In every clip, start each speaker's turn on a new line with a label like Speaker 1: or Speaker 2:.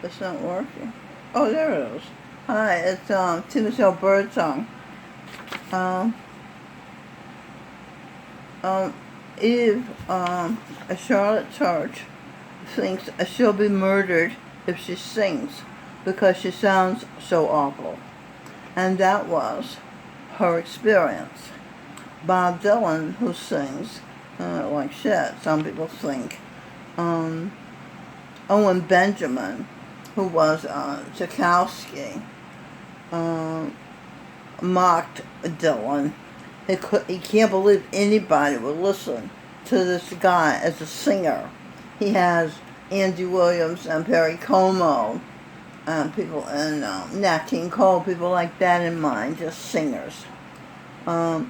Speaker 1: It's not working. Oh, there it is. Hi, it's Timothy Birdsong. Um, Eve, a Charlotte Church, thinks she'll be murdered if she sings because she sounds so awful. And that was her experience. Bob Dylan, who sings like shit, some people think. Owen Benjamin, who was Tchaikovsky, mocked Dylan. He can't believe anybody would listen to this guy as a singer. He has Andy Williams and Perry Como and people and Nat King Cole, people like that in mind, just singers. But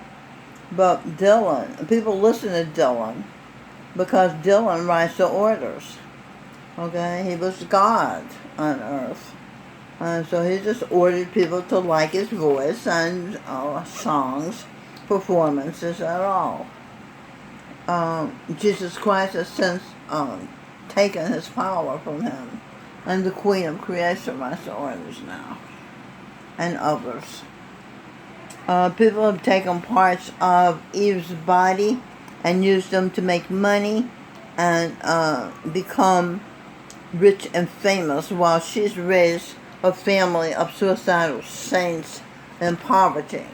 Speaker 1: Dylan, people listen to Dylan because Dylan writes the orders. Okay, he was God on earth. So he just ordered people to like his voice and songs, performances at all. Jesus Christ has since taken his power from him. And the Queen of Creation writes the orders now. And others. People have taken parts of Eve's body and used them to make money and become rich and famous while she's raised a family of suicidal saints in poverty.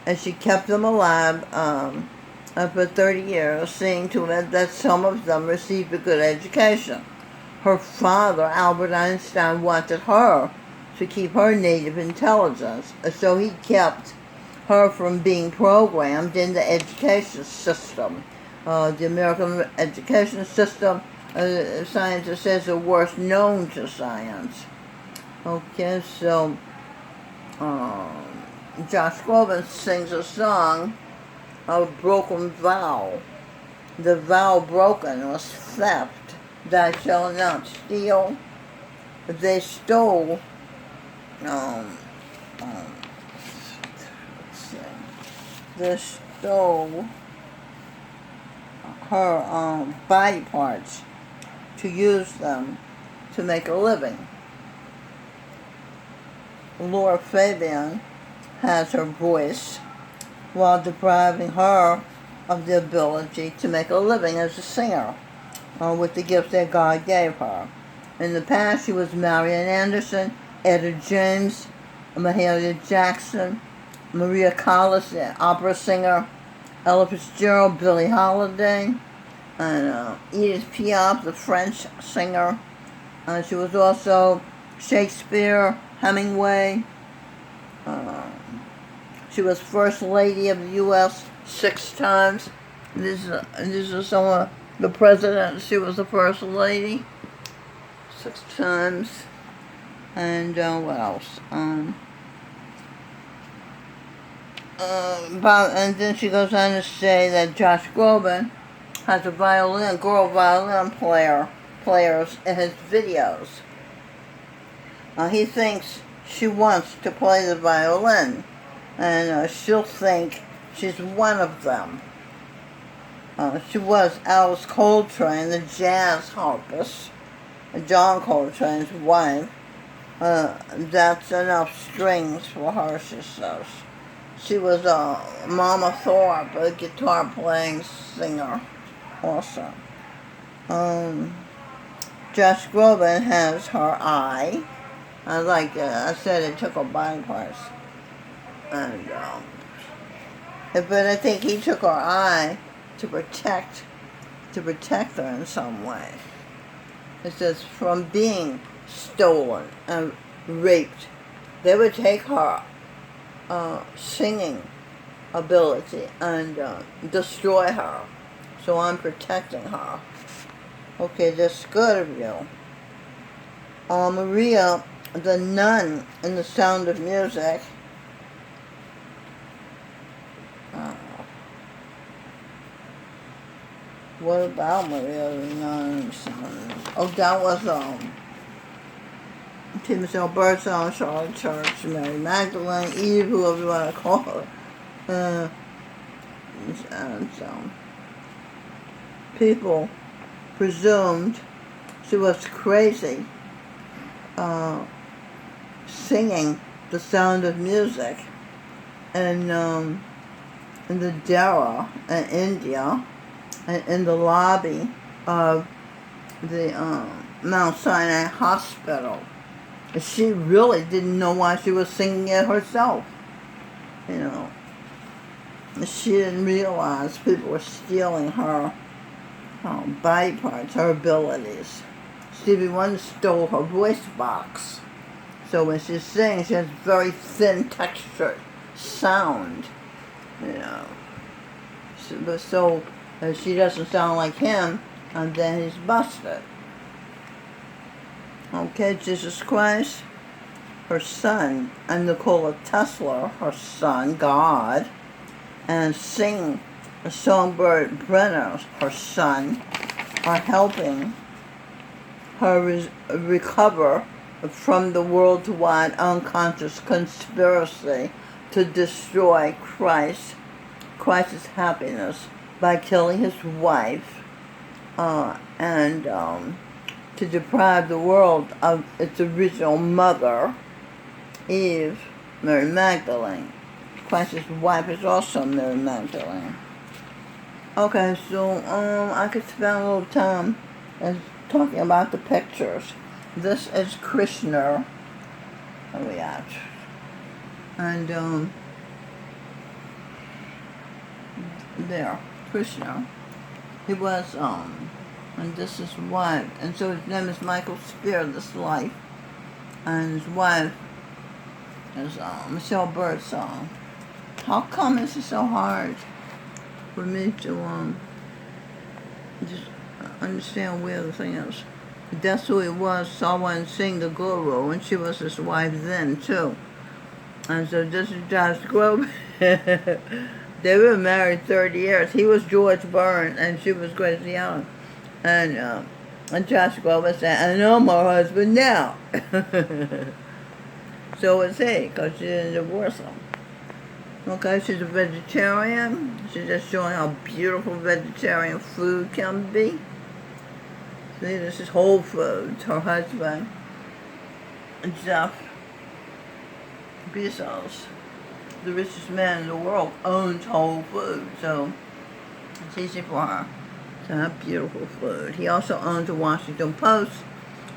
Speaker 1: And she kept them alive for 30 years, seeing to it that some of them received a good education. Her father, Albert Einstein, wanted her to keep her native intelligence, so he kept her from being programmed in the education system. The American education system, scientists says, the worst known to science. Okay, so Josh Groban sings a song of broken vow. The vow broken was theft. Thou shalt not steal. They stole. They stole her body parts to use them to make a living. Laura Fabian has her voice while depriving her of the ability to make a living as a singer with the gifts that God gave her. In the past, she was Marian Anderson, Etta James, Mahalia Jackson, Maria Callas, the opera singer, Ella Fitzgerald, Billie Holiday, and Edith Piaf, the French singer. She was also Shakespeare, Hemingway. She was First Lady of the U.S. 6 times. These are some of the presidents. She was the First Lady 6 times. And what else? And then she goes on to say that Josh Groban has a girl violin players in his videos. He thinks she wants to play the violin, and she'll think she's one of them. She was Alice Coltrane, the jazz harpist, John Coltrane's wife. That's enough strings for her, she says. She was Mama Thorpe, a guitar-playing singer also. Josh Groban has her eye. I said, it took her body parts. And, but I think he took her eye to protect her in some way. It says, from being stolen and raped, they would take her singing ability and destroy her. So I'm protecting her. Okay, that's good of you. Maria, the nun in The Sound of Music, what about Maria the nun? Oh, that was Timothy Birdsong, Charlotte Church, Mary Magdalene, Eve, whoever you want to call her. And so people presumed she was crazy singing The Sound of Music in the Dara in India, and in the lobby of the Mount Sinai Hospital. She really didn't know why she was singing it herself. You know, she didn't realize people were stealing her body parts, her abilities. Stevie Wonder stole her voice box. So when she sings, she has very thin textured sound, you know. So she doesn't sound like him, and then he's busted. Okay, Jesus Christ, her son, and Nikola Tesla, her son, God, and Songbird Brenner, her son, are helping her recover from the worldwide unconscious conspiracy to destroy Christ's happiness by killing his wife and to deprive the world of its original mother, Eve, Mary Magdalene. Christ's wife is also Mary Magdalene. Okay, so I could spend a little time talking about the pictures. This is Krishna. Where are we at? And there, Krishna. He was and this is his wife, and so his name is Michael Spear, this life, and his wife is Michelle Birdsong. How come this is so hard for me to just understand where the thing is? That's who he was, someone sing the guru, and she was his wife then too. And so this is Josh Groban. They were married 30 years. He was George Byrne, and she was Gracie Allen. And Josh Groban said, I know my husband now. So is he, because she didn't divorce him. Okay, she's a vegetarian. She's just showing how beautiful vegetarian food can be. See, this is Whole Foods. Her husband, Jeff Bezos, the richest man in the world, owns Whole Foods. So it's easy for her to have beautiful food. He also owns the Washington Post,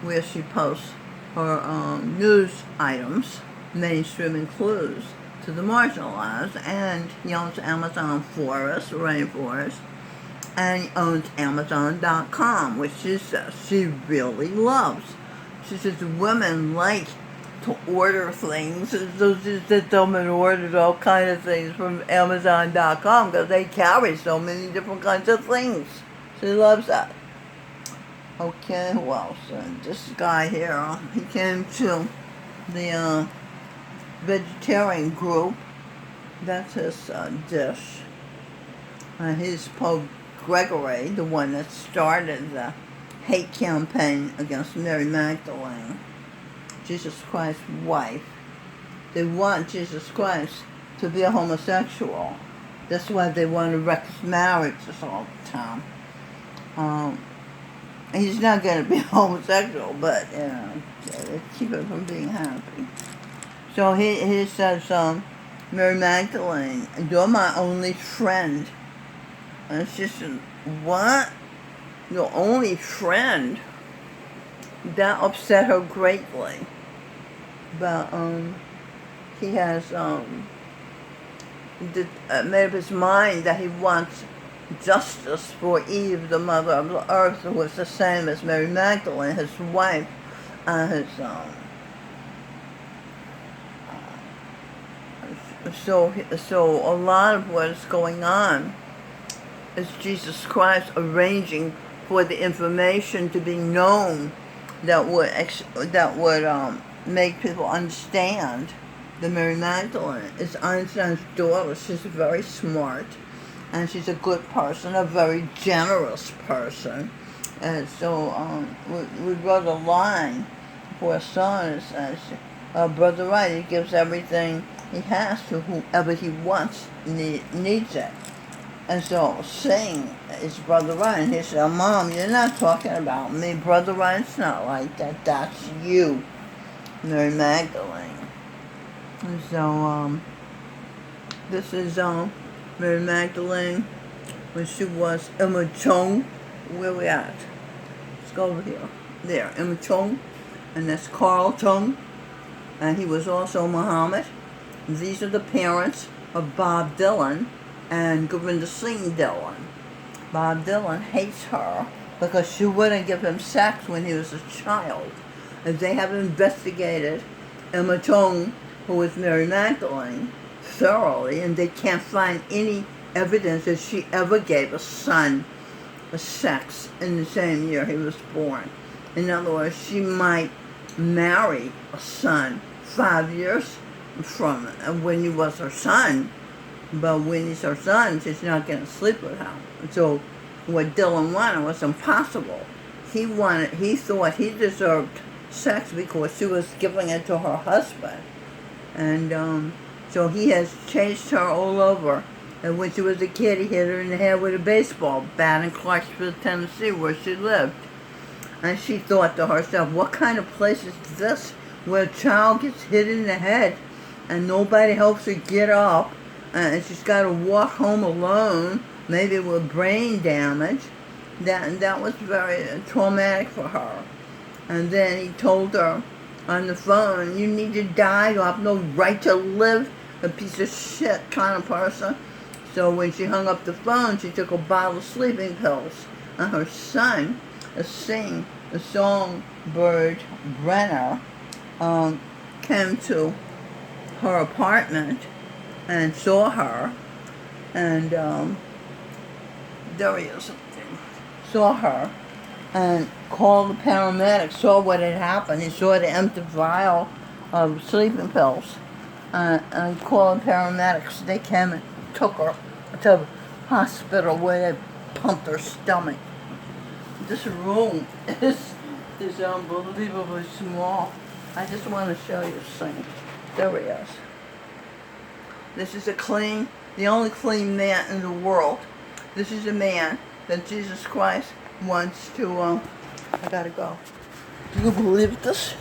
Speaker 1: where she posts her news items, mainstreaming clues to the marginalized, and he owns Amazon Forest, Rainforest, and he owns Amazon.com, which she says she really loves. She says women like to order things, so she sits home and orders all kinds of things from Amazon.com because they carry so many different kinds of things. She loves that. Okay, who else? This guy here, he came to the vegetarian group. That's his dish. And he's Pope Gregory, the one that started the hate campaign against Mary Magdalene, Jesus Christ's wife. They want Jesus Christ to be a homosexual. That's why they want to wreck his marriages all the time. He's not going to be homosexual, but, you know, keep it from being happy. So he says, Mary Magdalene, you're my only friend. And she said, what? Your only friend? That upset her greatly. But he has made up his mind that he wants justice for Eve, the mother of the earth, who was the same as Mary Magdalene, his wife, and his so a lot of what is going on is Jesus Christ arranging for the information to be known that would make people understand that Mary Magdalene is Einstein's daughter. She's very smart, and she's a good person, a very generous person. And so we wrote a line for a song that says, Brother Wright, he gives everything he has to whoever he wants, needs it. And so Sing is Brother Ryan. He said, Mom, you're not talking about me. Brother Ryan's not like that. That's you. Mary Magdalene. And so, this is Mary Magdalene when she was Emma Chung. Where we at? Let's go over here. There, Emma Chung. And that's Carl Chung. And he was also Muhammad. These are the parents of Bob Dylan and Govinda Singh Dylan. Bob Dylan hates her because she wouldn't give him sex when he was a child. And they have investigated Emma Chung, who was Mary Magdalene, thoroughly, and they can't find any evidence that she ever gave a son a sex in the same year he was born. In other words, she might marry a son 5 years from when he was her son, but when he's her son, she's not going to sleep with him. So what Dylan wanted was impossible. He thought he deserved sex because she was giving it to her husband. And so he has chased her all over. And when she was a kid, he hit her in the head with a baseball bat in Clarksville, Tennessee, where she lived. And she thought to herself, what kind of place is this where a child gets hit in the head and nobody helps her get up, and she's got to walk home alone, maybe with brain damage? That was very traumatic for her. And then he told her on the phone, you need to die, you have no right to live, a piece of shit kind of person. So when she hung up the phone, she took a bottle of sleeping pills. And her son, the songbird Brenner, came to her apartment and saw her. And there he is. Saw her and called the paramedics, saw what had happened. He saw the empty vial of sleeping pills and called the paramedics. They came and took her to the hospital where they pumped her stomach. This room is unbelievably small. I just want to show you something. There he is. This is the only clean man in the world. This is a man that Jesus Christ wants to, I gotta go. Do you believe this?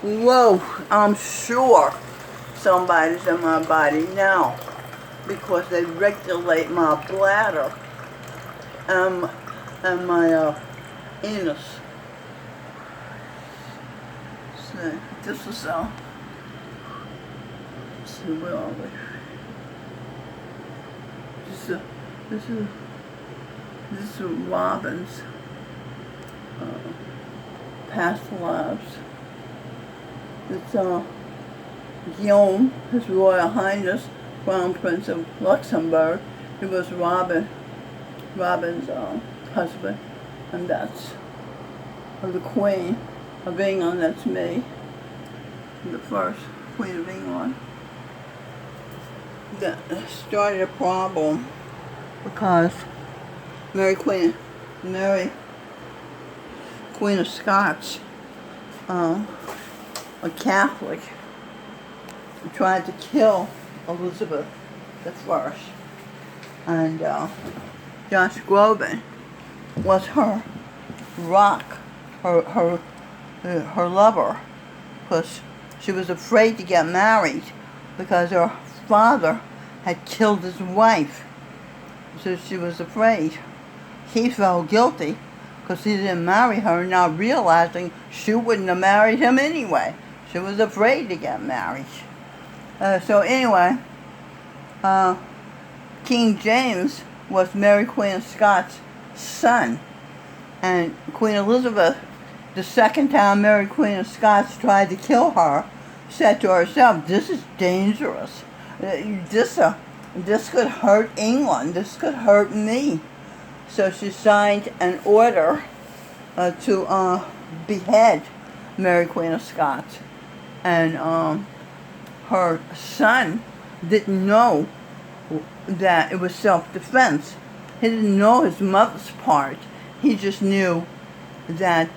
Speaker 1: Whoa, I'm sure somebody's in my body now because they regulate my bladder and my anus. So this is, let's see, where are we? This is Robin's past lives. It's Guillaume, His Royal Highness, Crown Prince of Luxembourg. He was Robin's husband, and that's the Queen of England. That's me, the first Queen of England. That started a problem because Mary Queen of Scots, a Catholic, tried to kill Elizabeth I, and Josh Groban was her rock, her lover, because she was afraid to get married because her father had killed his wife, so she was afraid. He felt guilty because he didn't marry her, not realizing she wouldn't have married him anyway. She was afraid to get married. So anyway, King James was Mary Queen of Scots' son. And Queen Elizabeth, the second time Mary Queen of Scots tried to kill her, said to herself, this is dangerous. This could hurt England. This could hurt me. So she signed an order to behead Mary Queen of Scots. And her son didn't know that it was self-defense. He didn't know his mother's part. He just knew that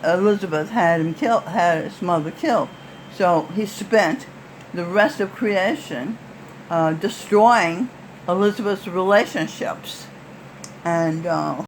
Speaker 1: Elizabeth had his mother killed. So he spent the rest of creation destroying Elizabeth's relationships. And